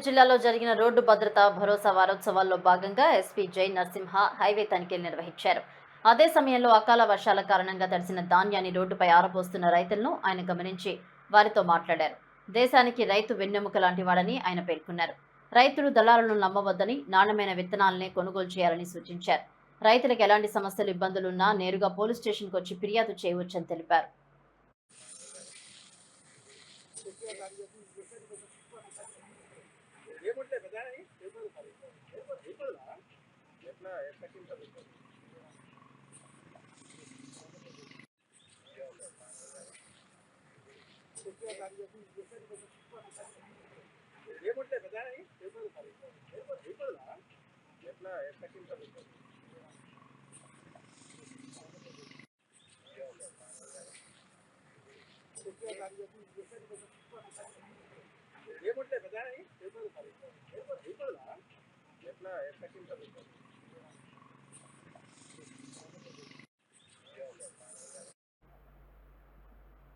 జిల్లాలో జరిగిన రోడ్డు భద్రతా భరోసా వారోత్సవాల్లో భాగంగా ఎస్పీ జై నరసింహ హైవే తనిఖీలు నిర్వహించారు. అదే సమయంలో అకాల వర్షాల కారణంగా తడిసిన ధాన్యాన్ని రోడ్డుపై ఆరబోస్తున్న రైతులను ఆయన గమనించి వారితో మాట్లాడారు. దేశానికి రైతు వెన్నెముక లాంటి వాడని ఆయన పేర్కొన్నారు. రైతులు దళాలను నమ్మవద్దని, నాణ్యమైన విత్తనాలనే కొనుగోలు చేయాలని సూచించారు. రైతులకు ఎలాంటి సమస్యలు ఇబ్బందులున్నా నేరుగా పోలీస్ స్టేషన్కు వచ్చి ఫిర్యాదు చేయవచ్చని తెలిపారు.